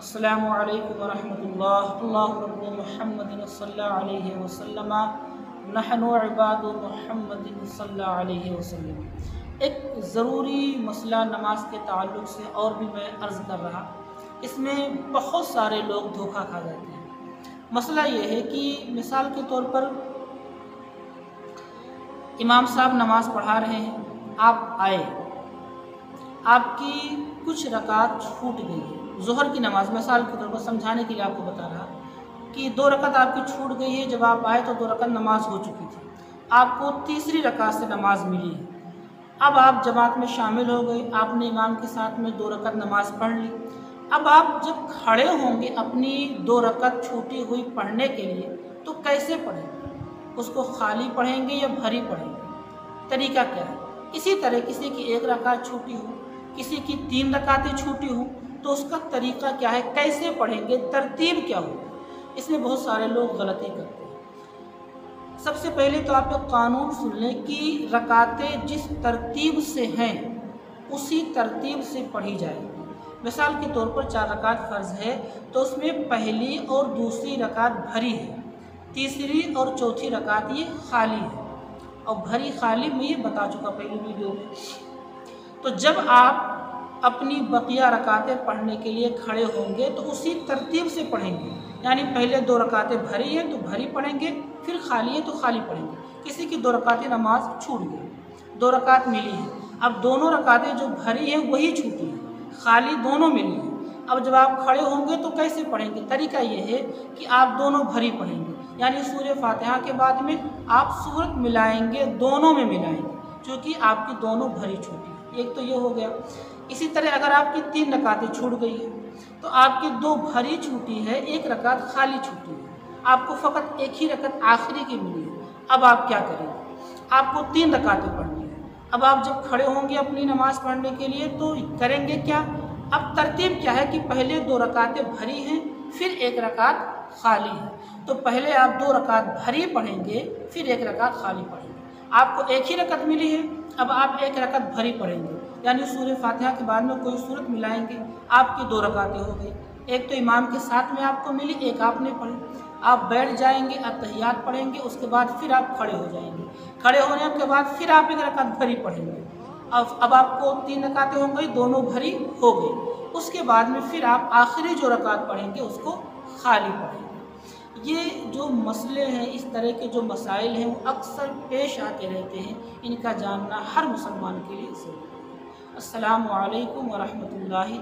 अस्सलामु अलैकुम वरहमतुल्लाह। अल्लाहु रब्बु मुहम्मदिन सल्लल्लाहु अलैहि वसल्लम नहनु इबादु मुहम्मदिन सल्लल्लाहु अलैहि वसल्लम। एक ज़रूरी मसला नमाज के ताल्लुक़ से और भी मैं अर्ज़ कर रहा, इसमें बहुत सारे लोग धोखा खा जाते हैं। मसला ये है कि मिसाल के तौर पर इमाम साहब नमाज पढ़ा रहे हैं, आप आए, आपकी कुछ रकात छूट गई है। ज़ोहर की नमाज मिसाल के तौर पर समझाने के लिए आपको बता रहा कि 2 रकात आपकी छूट गई है। जब आप आए तो 2 रकात नमाज हो चुकी थी, आपको तीसरी रकात से नमाज मिली है। अब आप जमात में शामिल हो गए, आपने इमाम के साथ में 2 रकात नमाज पढ़ ली। अब आप जब खड़े होंगे अपनी 2 रकात छूटी हुई पढ़ने के लिए तो कैसे पढ़ेंगे? उसको खाली पढ़ेंगे या भरी पढ़ेंगे? तरीका क्या है? इसी तरह किसी की 1 रकात छूटी हो, किसी की 3 रकातें छूटी हो, तो उसका तरीका क्या है, कैसे पढ़ेंगे, तरतीब क्या हो? इसमें बहुत सारे लोग गलती करते हैं। सबसे पहले तो आप एक कानून सुन लें कि रकातें जिस तरतीब से हैं उसी तरतीब से पढ़ी जाएगी। मिसाल के तौर पर 4 रकात फ़र्ज़ है तो उसमें पहली और दूसरी रकात भरी है, तीसरी और चौथी रकात ये खाली है। और भरी खाली मैं ये बता चुका पहली वीडियो में। तो जब आप अपनी बकिया रकातें पढ़ने के लिए खड़े होंगे तो उसी तरतीब से पढ़ेंगे, यानी पहले 2 रकातें भरी हैं तो भरी पढ़ेंगे, फिर खाली है तो खाली पढ़ेंगे। किसी की 2 रकातें नमाज छूट गई, 2 रकात मिली है, अब दोनों रकातें जो भरी हैं वही छूटी हैं, खाली दोनों मिली हैं। अब जब आप खड़े होंगे तो कैसे पढ़ेंगे? तरीका ये है कि आप दोनों भरी पढ़ेंगे, यानी सूरह फातिहा के बाद में आप सूरत मिलाएंगे, दोनों में मिलाएंगे, क्योंकि आपकी दोनों भरी छूटी। एक तो ये हो गया। इसी तरह अगर आपकी 3 रकातें छूट गई है तो आपकी 2 भरी छूटी है, 1 रकात खाली छूटी है, आपको फ़कत 1 ही रकात आखिरी की मिली है। अब आप क्या करेंगे? आपको 3 रकातें पढ़नी है। अब आप जब खड़े होंगे अपनी नमाज पढ़ने के लिए तो करेंगे क्या? अब तरतीब क्या है कि पहले 2 रकातें भरी हैं, फिर 1 रकात खाली है। तो पहले आप 2 रकात भरी पढ़ेंगे, फिर 1 रकात खाली पढ़ेंगे। आपको 1 ही रकात मिली है, अब आप 1 रकात भरी पढ़ेंगे, यानी सूरह फातिहा के बाद में कोई सूरत मिलाएंगे, आपकी 2 रकातें हो गई। एक तो इमाम के साथ में आपको मिली, एक आपने पढ़ी। आप बैठ जाएंगे, अत्तहियात पढ़ेंगे, उसके बाद फिर आप खड़े हो जाएंगे। खड़े होने के बाद फिर आप 1 रकात भरी पढ़ेंगे। अब आपको 3 रकातें हो गई, दोनों भरी हो गई। उसके बाद में फिर आप आखिरी जो रकात पढ़ेंगे उसको खाली पढ़ेंगे। ये जो मसले हैं, इस तरह के जो मसाइल हैं वो अक्सर पेश आते रहते हैं, इनका जानना हर मुसलमान के लिए ज़रूरी है। अस्सलामु अलैकुम वरहमतुल्लाहि।